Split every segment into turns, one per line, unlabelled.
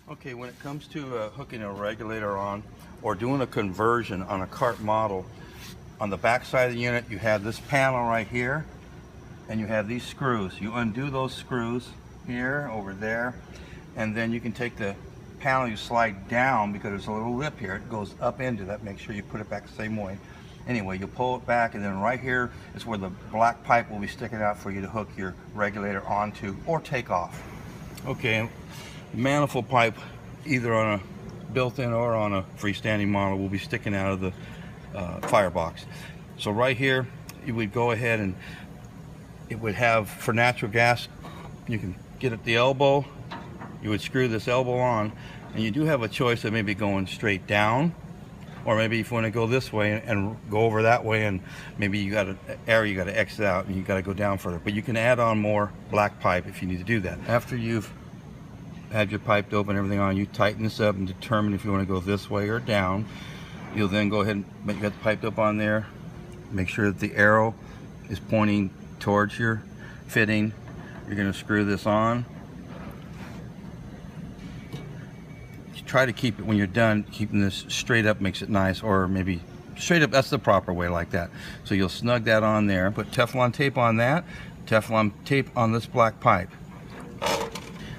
Okay, when it comes to hooking a regulator on or doing a conversion on a cart model, on the back side of the unit you have this panel right here and you have these screws. You undo those screws here, over there, and then you can take the panel, you slide down because there's a little lip here, it goes up into that. Make sure you put it back the same way. Anyway, you pull it back, and then right here is where the black pipe will be sticking out for you to hook your regulator onto or take off. Okay, manifold pipe, either on a built-in or on a freestanding model, will be sticking out of the firebox. So right here, you would go ahead and it would have, for natural gas, you can get at the elbow, you would screw this elbow on, and you do have a choice of maybe going straight down, or maybe if you want to go this way and go over that way, and maybe you got an area you got to exit out and you got to go down further. But you can add on more black pipe if you need to do that. After you've had your pipe dope and everything on, you tighten this up and determine if you want to go this way or down. You'll then go ahead and you got the pipe dope on there. Make sure that the arrow is pointing towards your fitting. You're going to screw this on. Try to keep it, when you're done, keeping this straight up makes it nice, or maybe straight up, that's the proper way, like that. So you'll snug that on there, put Teflon tape on that, Teflon tape on this black pipe.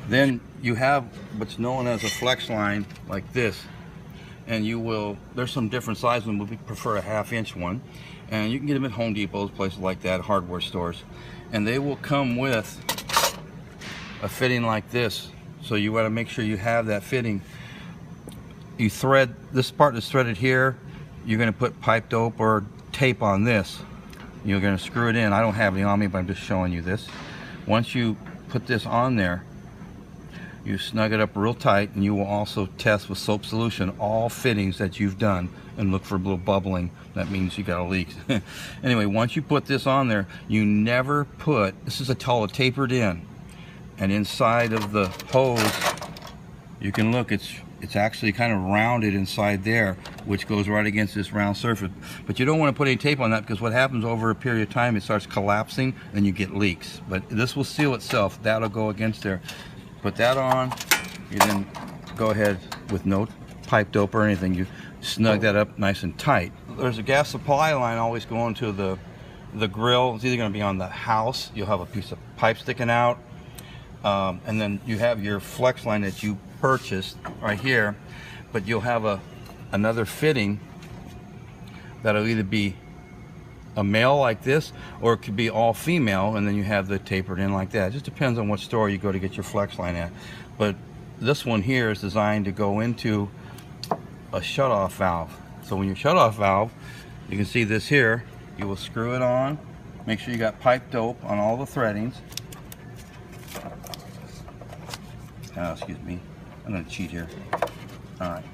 Then you have what's known as a flex line like this, and you will, there's some different sizes, we prefer a 1/2 inch one, and you can get them at Home Depots, places like that, hardware stores, and they will come with a fitting like this. So you want to make sure you have that fitting. You thread this part that's threaded here, you're going to put pipe dope or tape on this. You're going to screw it in. I don't have any on me, but I'm just showing you this. Once you put this on there, you snug it up real tight, and you will also test with soap solution all fittings that you've done and look for a little bubbling. That means you got a leak. Anyway, once you put this on there, you never put, this is all tapered in, and inside of the hose, you can look, it's actually kind of rounded inside there, which goes right against this round surface. But you don't want to put any tape on that, because what happens over a period of time, it starts collapsing and you get leaks. But this will seal itself. That'll go against there. Put that on. You then go ahead with no pipe dope or anything. You snug that up nice and tight. There's a gas supply line always going to the grill. It's either going to be on the house. You'll have a piece of pipe sticking out. And then you have your flex line that you purchased right here, but you'll have another fitting that'll either be a male like this, or it could be all female, and then you have the tapered in like that. It just depends on what store you go to get your flex line at. But this one here is designed to go into a shutoff valve. So when your shutoff valve, you can see this here, you will screw it on. Make sure you got pipe dope on all the threadings. Excuse me, I'm going to cheat here. Alright,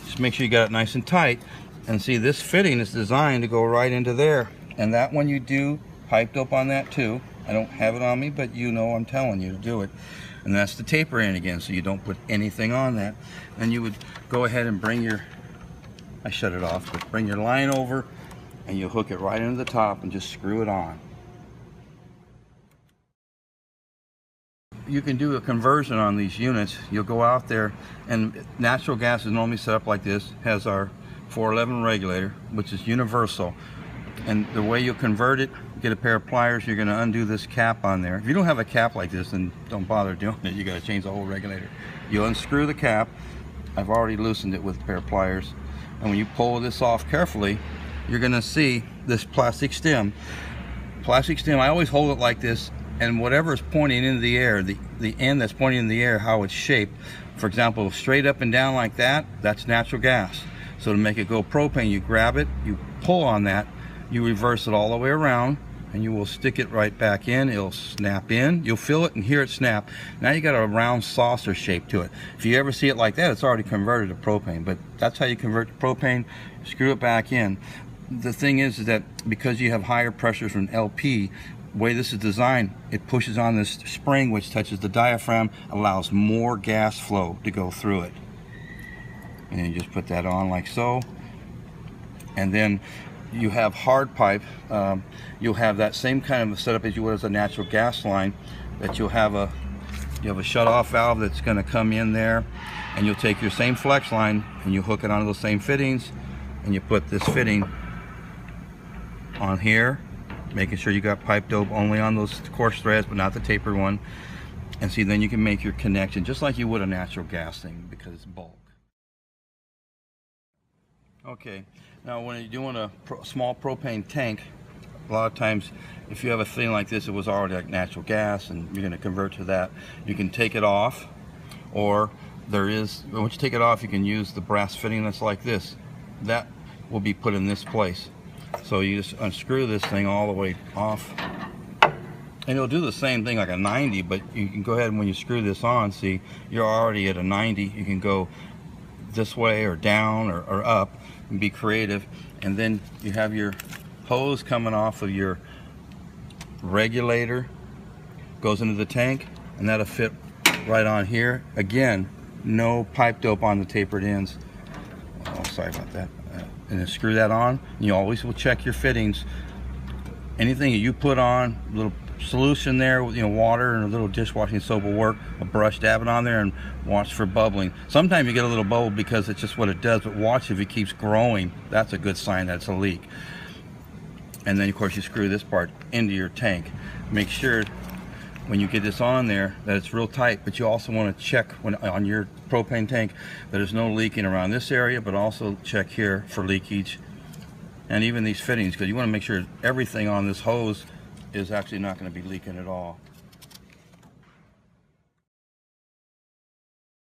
just make sure you got it nice and tight, and see, this fitting is designed to go right into there, and that one you do pipe dope on that too. I don't have it on me, but you know I'm telling you to do it. And that's the taper in again, so you don't put anything on that. And you would go ahead and bring your, I shut it off, but bring your line over and you hook it right into the top and just screw it on. You can do a conversion on these units. You'll go out there, and natural gas is normally set up like this, has our 411 regulator, which is universal. And the way you'll convert it, get a pair of pliers, you're going to undo this cap on there. If you don't have a cap like this, then don't bother doing it. You got to change the whole regulator. You'll unscrew the cap. I've already loosened it with a pair of pliers. And when you pull this off carefully, you're going to see this plastic stem. Plastic stem, I always hold it like this, and whatever is pointing into the air, the end that's pointing in the air, how it's shaped, for example, straight up and down like that, that's natural gas. So to make it go propane, you grab it, you pull on that, you reverse it all the way around, and you will stick it right back in. It'll snap in, you'll feel it and hear it snap. Now you got a round saucer shape to it. If you ever see it like that, it's already converted to propane. But that's how you convert to propane. Screw it back in. The thing is that because you have higher pressures from LP, the way this is designed, it pushes on this spring which touches the diaphragm, allows more gas flow to go through it. And then you just put that on like so. And then you have hard pipe. You'll have that same kind of setup as you would as a natural gas line, that you'll have a You have a shut-off valve that's going to come in there, and you'll take your same flex line and you hook it onto those same fittings, and you put this fitting on here, making sure you got pipe dope only on those coarse threads but not the tapered one. And see, then you can make your connection just like you would a natural gas thing because it's bulk. Okay, now when you're doing a small propane tank, a lot of times if you have a thing like this, it was already like natural gas and you're going to convert to that, you can take it off, or once you take it off, you can use the brass fitting that's like this. That will be put in this place. So you just unscrew this thing all the way off, and it'll do the same thing like a 90, but you can go ahead and when you screw this on, see, you're already at a 90. You can go this way or down or up and be creative. And then you have your hose coming off of your regulator, goes into the tank, and that'll fit right on here. Again, no pipe dope on the tapered ends. Oh, sorry about that. And then screw that on. And you always will check your fittings. Anything that you put on, a little solution there, you know, water and a little dishwashing soap will work. A brush, dab it on there and watch for bubbling. Sometimes you get a little bubble because it's just what it does, but watch if it keeps growing. That's a good sign that it's a leak. And then of course you screw this part into your tank. Make sure when you get this on there that it's real tight, but you also want to check on your propane tank that there's no leaking around this area, but also check here for leakage, and even these fittings, because you want to make sure everything on this hose is actually not going to be leaking at all.